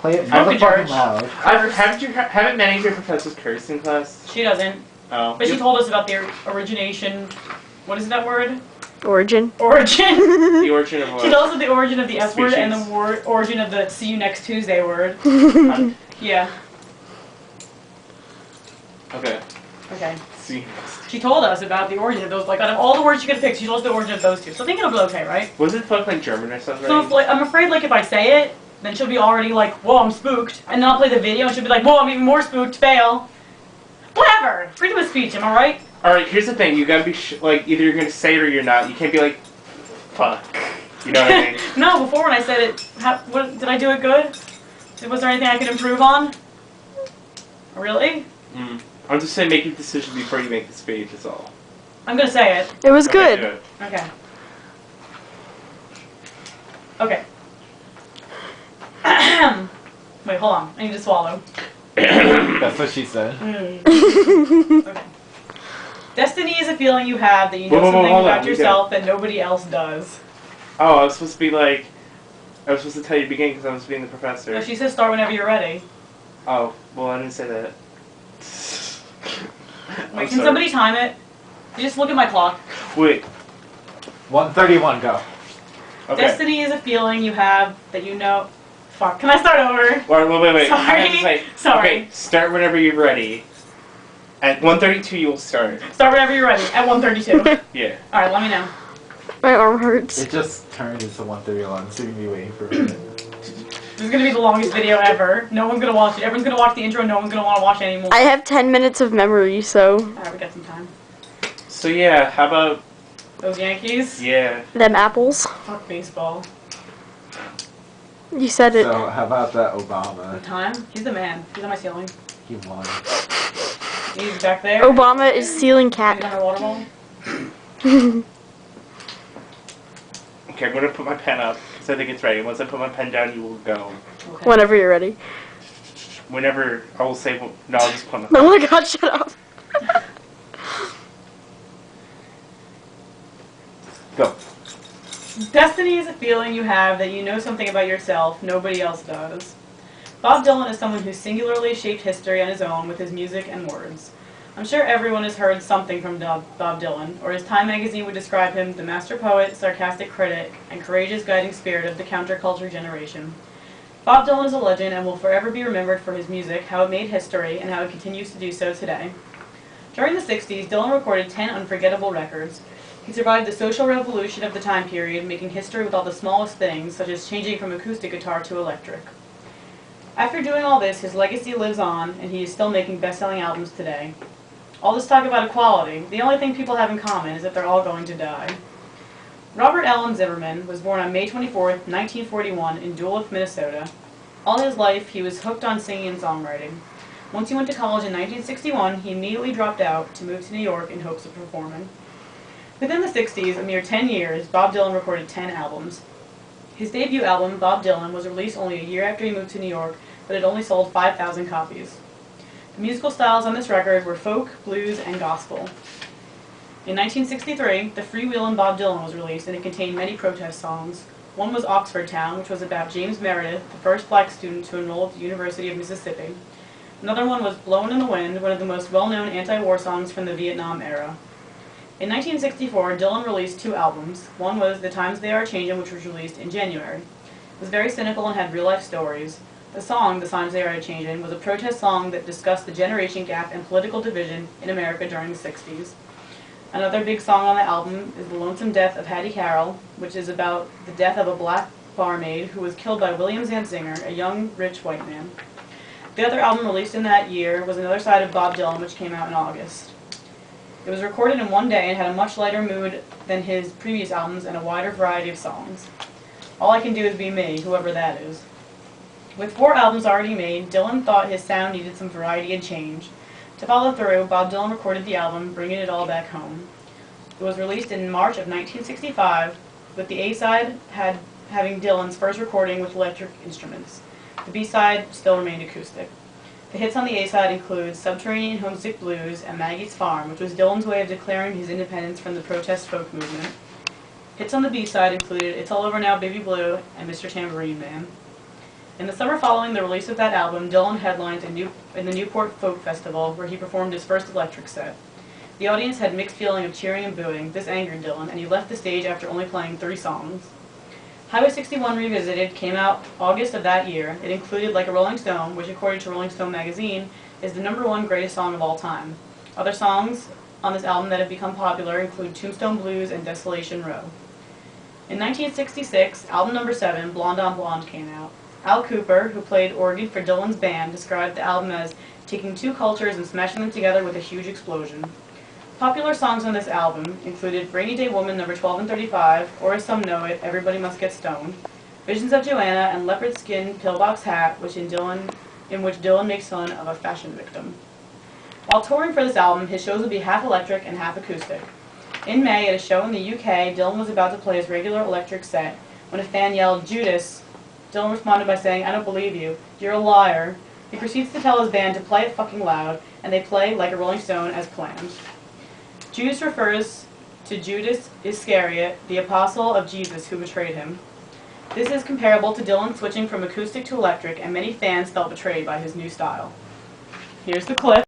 Play it really fucking loud. Haven't many of your professors cursed in class? She doesn't. Oh. But she told us about the origination. What is that word? Origin. Origin. The origin of what? She told us the origin of the S word and the origin of the see you next Tuesday word. Yeah. Okay. Okay. See. She told us about the origin of those, like, out of all the words she could pick, she told us the origin of those two. So I think it'll be okay, right? Was it like German or something? So if, like, I'm afraid, like, if I say it, then she'll be already like, whoa, I'm spooked. And then I'll play the video and she'll be like, whoa, I'm even more spooked, fail. Whatever. Freedom of speech, am I right? Alright, here's the thing. You gotta be, like, either you're gonna say it or you're not. You can't be like, fuck. You know what I mean? No, before when I said it, did I do it good? Was there anything I could improve on? Really? I'm just saying make your decision before you make the speech, that's all. I'm gonna say it. It was good. Okay. Okay. Wait, hold on. I need to swallow. That's what she said. Okay. Destiny is a feeling you have that you know something about yourself that nobody else does. Oh, I was supposed to be like... I was supposed to tell you at the beginning because I was being the professor. No, she says start whenever you're ready. Oh, well I didn't say that. Wait, can somebody time it? You just look at my clock. Wait. 1:31, go. Okay. Destiny is a feeling you have that you know... Fuck, can I start over? Wait. Sorry. I have to say, Sorry. Okay, start whenever you're ready. At 1:32 you will start. Start whenever you're ready, at 1:32. Yeah. Alright, let me know. My arm hurts. It just turned into 1:31, so you're gonna be waiting for a minute. This is gonna be the longest video ever. No one's gonna watch it. Everyone's gonna watch the intro and no one's gonna want to watch it anymore. I have 10 minutes of memory, so... Alright, we got some time. So yeah, how about... Those Yankees? Yeah. Them apples. Fuck baseball. You said it. So, how about that Obama? The time? He's the man. He's on my ceiling. He won. He's back there. Obama is ceiling He's on cat. my water bowl. Okay, I'm gonna put my pen up, because I think it's ready. Once I put my pen down, you will go. Okay. Whenever you're ready. Whenever, I will say, no, I'll just put my Oh my god, shut up. Go. Destiny is a feeling you have that you know something about yourself nobody else does. Bob Dylan is someone who singularly shaped history on his own with his music and words. I'm sure everyone has heard something from Bob Dylan, or as Time magazine would describe him, the master poet, sarcastic critic, and courageous guiding spirit of the counterculture generation. Bob Dylan is a legend and will forever be remembered for his music, how it made history, and how it continues to do so today. During the 60s, Dylan recorded 10 unforgettable records. He survived the social revolution of the time period, making history with all the smallest things, such as changing from acoustic guitar to electric. After doing all this, his legacy lives on, and he is still making best-selling albums today. All this talk about equality, the only thing people have in common is that they're all going to die. Robert Allen Zimmerman was born on May 24, 1941 in Duluth, Minnesota. All his life, he was hooked on singing and songwriting. Once he went to college in 1961, he immediately dropped out to move to New York in hopes of performing. Within the 60s, a mere 10 years, Bob Dylan recorded 10 albums. His debut album, Bob Dylan, was released only a year after he moved to New York, but it only sold 5,000 copies. The musical styles on this record were folk, blues, and gospel. In 1963, the freewheelin' Bob Dylan was released, and it contained many protest songs. One was Oxford Town, which was about James Meredith, the first black student to enroll at the University of Mississippi. Another one was Blowin' in the Wind, one of the most well-known anti-war songs from the Vietnam era. In 1964, Dylan released 2 albums. One was The Times They Are Changin', which was released in January. It was very cynical and had real-life stories. The song, The Times They Are Changin', was a protest song that discussed the generation gap and political division in America during the 60s. Another big song on the album is The Lonesome Death of Hattie Carroll, which is about the death of a black barmaid who was killed by William Zanzinger, a young, rich white man. The other album released in that year was Another Side of Bob Dylan, which came out in August. It was recorded in one day and had a much lighter mood than his previous albums and a wider variety of songs. All I Can Do Is Be Me, whoever that is. With 4 albums already made, Dylan thought his sound needed some variety and change. To follow through, Bob Dylan recorded the album, Bringing It All Back Home. It was released in March of 1965, with the A-side having Dylan's first recording with electric instruments. The B-side still remained acoustic. The hits on the A-side include Subterranean Homesick Blues and Maggie's Farm, which was Dylan's way of declaring his independence from the protest folk movement. Hits on the B-side included It's All Over Now, Baby Blue, and Mr. Tambourine Man. In the summer following the release of that album, Dylan headlined in the Newport Folk Festival, where he performed his first electric set. The audience had mixed feeling of cheering and booing. This angered Dylan, and he left the stage after only playing 3 songs. Highway 61 Revisited came out August of that year. It included Like a Rolling Stone, which according to Rolling Stone magazine is the #1 greatest song of all time. Other songs on this album that have become popular include Tombstone Blues and Desolation Row. In 1966, album number 7, Blonde on Blonde, came out. Al Cooper, who played organ for Dylan's band, described the album as taking 2 cultures and smashing them together with a huge explosion. Popular songs on this album included Rainy Day Woman number 12 and 35, or as some know it, Everybody Must Get Stoned, Visions of Joanna, and Leopard Skin Pillbox Hat, in which Dylan makes fun of a fashion victim. While touring for this album, his shows would be half electric and half acoustic. In May, at a show in the UK, Dylan was about to play his regular electric set when a fan yelled, "Judas!" Dylan responded by saying, "I don't believe you. You're a liar." He proceeds to tell his band to play it fucking loud, and they play Like a Rolling Stone as planned. Judas refers to Judas Iscariot, the apostle of Jesus who betrayed him. This is comparable to Dylan switching from acoustic to electric, and many fans felt betrayed by his new style. Here's the clip.